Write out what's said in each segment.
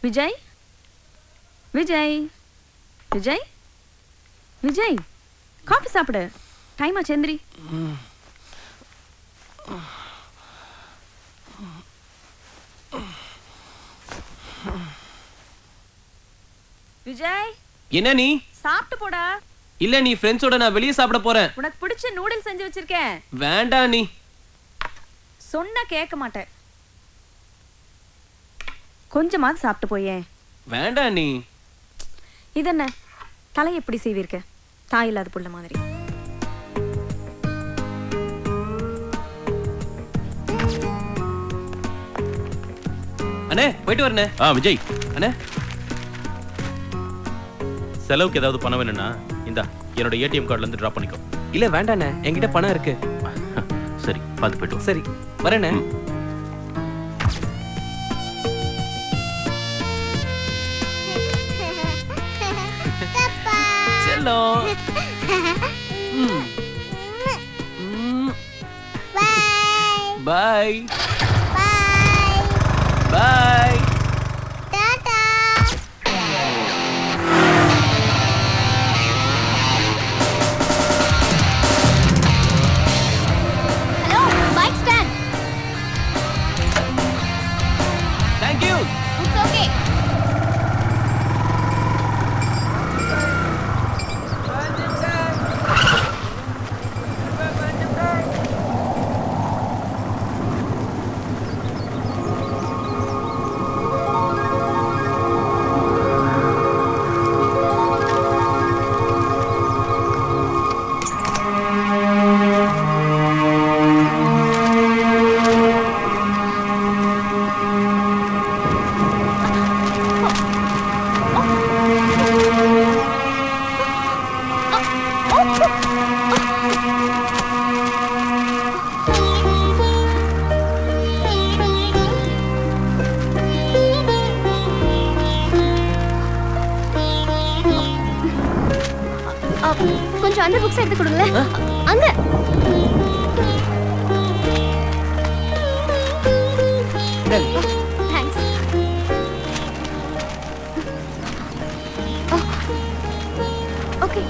Vijay Vijay Vijay Vijay coffee சாப்பிடு. Time ஆச்சு, எந்திரி. விஜய் என்ன நீ சாப்பிட்டு போடா. இல்ல நீ ஃப்ரெண்ட்ஸோட நான் வெளிய சாப்பிட போறேன். உனக்கு பிடிச்ச நூடுல்ஸ் செஞ்சு வச்சிருக்கேன். வேண்டாம் நீ சொன்னா கேட்க மாட்டேன். கொஞ்சமாவது சாப்பிட்டு போயே. வேண்டாம் நீ. இதென்ன தலை எப்படி செய்வீர்க்க? தாய் இல்லாத புள்ள மாதிரி. அண்ணே போயிட்டு வரனே. விஜய் அண்ணே செலவுக்கு ஏதாவது பணம் வேணும்னா இந்தா என்னோட ஏடிஎம் கார்டுல இருந்து டிராப் பண்ணிக்கோ. இல்ல வேண்டாண்ணே, என்கிட்ட பணம் இருக்கு. சரி பார்த்து போயிட்டு வா. சரி வரேண்ணே. செல்லம். பாய் பாய். கொஞ்சம் அந்த புக்ஸ் எடுத்து கொடுங்களேன். அங்க thanks. Okay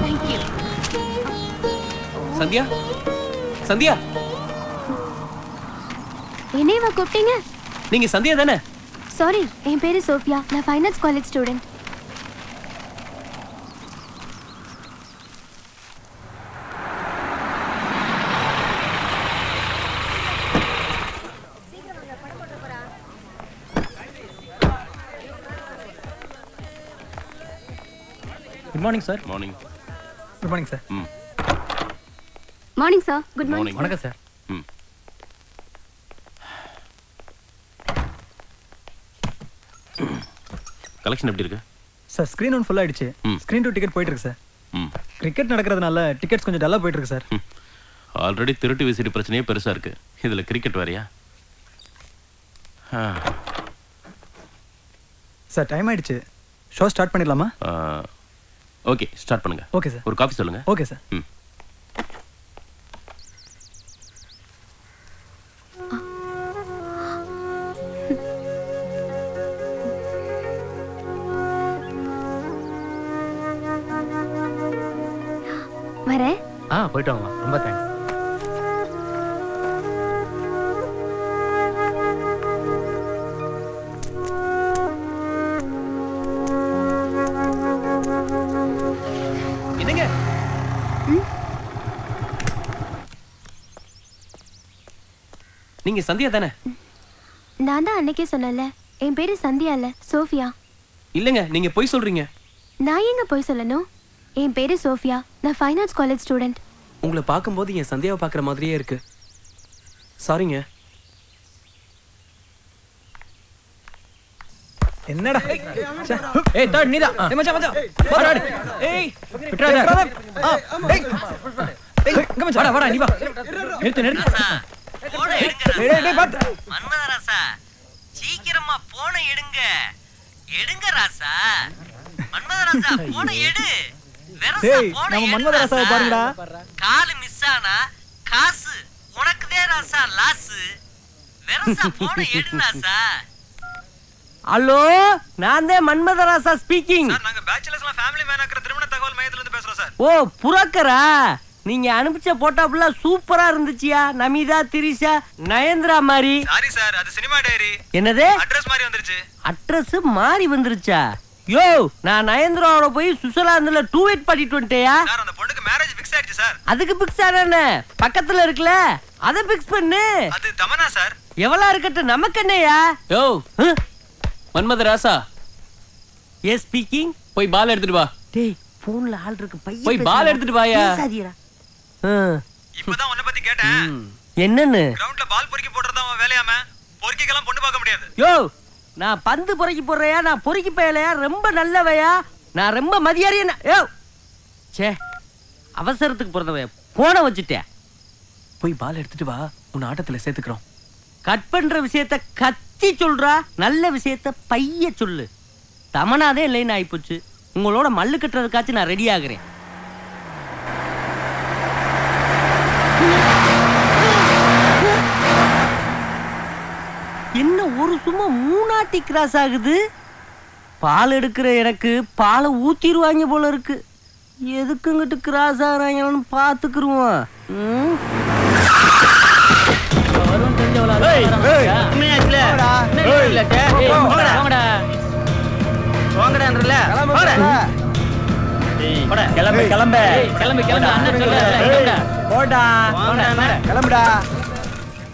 thank you. Sandhya Sandhya என்னையவா கூப்பிட்டீங்க? நீங்க சந்தியா தானே? சாரி, என் பேரு சோஃபியா. நான் fine arts college student. Good morning sir. Morning. Good morning sir. Morning sir. Good morning. வணக்கம் சார். கலெக்ஷன் எப்படி இருக்கு சார்? ஸ்க்ரீன் ஒன் ஃபுல் ஆயிடுச்சு. ஸ்க்ரீன் 2 டிக்கெட் போயிட்டு இருக்கு சார். கிரிக்கெட் நடக்கிறதுனால டிக்கெட்ஸ் கொஞ்சம் டல்லா போயிட்டு இருக்கு சார். ஆல்ரெடி திருட்டு விசிடி பிரச்சனையே பெருசா இருக்கு. இதுல கிரிக்கெட் வேறயா? சார் டைம் ஆயிடுச்சு. ஷோ ஸ்டார்ட் பண்ணிடலாமா? ஓகே ஸ்டார்ட் பண்ணுங்க. Okay sir. ஒரு காஃபி சொல்லுங்க. Okay sir. வரேன். போயிட்டு வாங்க. ரொம்ப தேங்க்ஸ். என்னங்க? நீங்க சந்தியா தானே? நான் தான் அன்னைக்கே சொன்னேன்ல, என் பேரு சந்தியா இல்ல, சோஃபியா. இல்லங்க, நீங்க போய் சொல்றீங்க. நான் எங்க போய் சொல்லணும்? என் பேரு சோஃபியா. நான் ஃபைன் ஆர்ட்ஸ் காலேஜ் ஸ்டூடெண்ட். உங்களை பார்க்கும்போது என் சந்தியாவை பார்க்குற மாதிரியே இருக்கு. சாரிங்க. என்னடா? ஏய் தட் நீதா. ஏய் மச்சான் மச்சான். போடா. ஏய் விட்றாத. ஏய். ஏய் இங்க மச்சான். வாடா நீ வா. நிறுத்து. போனை எடுங்க. டேய் பாத்து. மன்மத ராசா. சீக்கிரமா போனை எடுங்க. எடுங்க ராசா. மன்மத ராசா போனை எடு. டேய் நம்ம மன்மத ராசாவை பாருங்கடா. கால் மிஸ் ஆனா காசு உனக்கு தான் ராசா லாஸ். வேற ராசா போனை எடு ராசா. ஹலோ, நான் தான் மன்மதராசா ஸ்பீக்கிங். நாங்க பேச்சுலர்ஸ்லாம் ஃபேமிலி மேன் ஆக்குற திருமண தகவல் மையத்துல இருந்து பேசுறோம் சார். ஓ, புரோக்கரா? நீங்க அனுப்பிச்ச போட்டோலாம் சூப்பரா இருந்துச்சியா. நமிதா, திரிஷா, நயன்தரா மாதிரி. சாரி சார், அது சினிமா டைரி. என்னது? அட்ரஸ் மாதிரி வந்துருச்சு. அட்ரஸ் மாறி வந்துருச்சா? யோ, நான் நயன்தராவோட போய் சுவிட்சர்லாந்துல டூவேட் பண்ணிட்டு வந்துட்டேயா. சார் அந்த பொண்ணுக்கு மேரேஜ் ஃபிக்ஸ் ஆயிடுச்சு சார். அதுக்கு பிக்ஸ் ஆனே பக்கத்துல இருக்குல, அத பிக்ஸ் பண்ணு. அது தமனா சார். எவ்வளவு இருக்கட்டும், நமக்கு என்னையா? யோ மன்மத ராசா. Yes speaking. போய் பால் எடுத்துட்டு வா. டேய், போன்ல ஆள் இருக்கு, பைய போய் பால் எடுத்துட்டு வாயா. பேசாதீடா. இப்பதான் உன்னை பத்தி கேட்டேன். என்னன்னு? கிரவுண்ட்ல பால் பொறுக்கி போடுறதா அவன் வேலையாம. பொறுக்கிக்கலாம் பொண்ணு பார்க்க முடியாது. யோ, நான் பந்து பொறுக்கி போடுறையா, நான் பொறுக்கி பயலையா? ரொம்ப நல்லவையா, நான் ரொம்ப மதியாரியா. யோ சே, அவசரத்துக்கு பிறந்தவையா, போன வச்சுட்டேன். போய் பால் எடுத்துட்டு வா, உன் ஆட்டத்துல சேர்த்துக்கிறோம். கட் பண்ற விஷயத்த கத்தி சொல்றா, நல்ல விஷயத்த பைய சொல்லு. தமனாதே இல்லைன்னு ஆயிப்போச்சு. உங்களோட மல்லு கட்டுறதுக்காச்சும் நான் ரெடி ஆகுறேன். என்ன ஒரு சும்மா மூணாட்டி கிராஸ் ஆகுது? பால் எடுக்கிற எனக்கு பாலை ஊத்திடுவாங்க போல இருக்கு. எதுக்குங்கிட்டு கிராஸ் ஆகிறாங்கன்னு பார்த்துக்குருவோம்.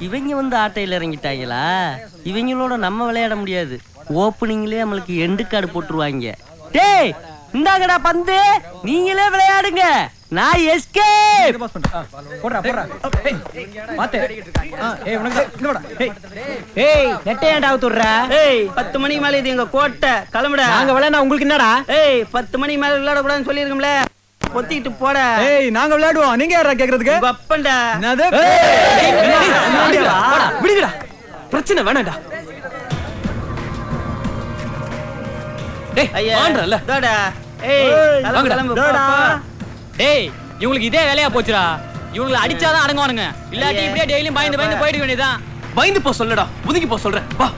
இவங்க வந்து ஆட்டையில இறங்கிட்டாங்களா? இவங்களோட நம்ம விளையாட முடியாது. ஓப்பனிங்லயே நம்மளுக்கு எண்டு கார்டு போட்டுருவாங்க. டேய், இந்தாங்கடா பந்து, நீங்களே விளையாடுங்க, நான் எஸ்கேப். போடுறா போடுறா. பாத்து. ஏய் உனக்கு இங்க வாடா. ஏய் நெட்டை ஏன்டா அவுத்துறற? ஏய் 10 மணிக்கு மேல இது எங்க கோட்டை, கிளம்புடா. நாங்க விளையாடா உங்களுக்கு என்னடா? ஏய் 10 மணிக்கு மேல விளையாட கூடாதுன்னு சொல்லிருக்கோம்ல, பொத்திட்டு போடா. ஏய் நாங்க விளையாடுவோம், நீங்க யாரா கேக்குறதுக்கு? அப்பன்டா. என்னது? விடுங்கடா, பிரச்சனை வேணாம்டா. டேய் வாங்கடா. டேடா. ஏய் கிளம்பு டேடா. டேய், இவங்களுக்கு இதே வேலையா போச்சுடா. இவங்களை அடிச்சாதான் அடங்குவானுங்க, இல்லாட்டி இப்படியே டெய்லியும் பயந்து பயந்து போயிட வேண்டியதான். பயந்து போ சொல்லடா, ஒதுங்கி போ சொல்றேன். வா.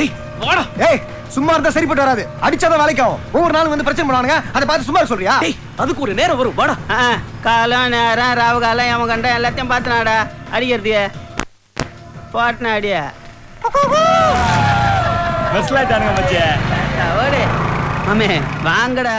ஏய் வாடா. ஏய் சும்மா இருந்தா சரிப்பட்டு வராது, அடிச்சாதான் வேலைக்காகும். ஒவ்வொரு நாளும் வந்து பிரச்சனை பண்ணுவானுங்க, அதை பார்த்து சும்மா சொல்றியா? டேய், அதுக்கு ஒரு நேரம் வரும், வாடா. காலம் நேரம் ராவு காலம் எவன் கண்ட எல்லாத்தையும் பார்த்துனாடா அடிக்கிறது. பாட்னா அடியா பஸ்ல தானுங்க மச்சி. ஓடு மாமே, வாங்கடா.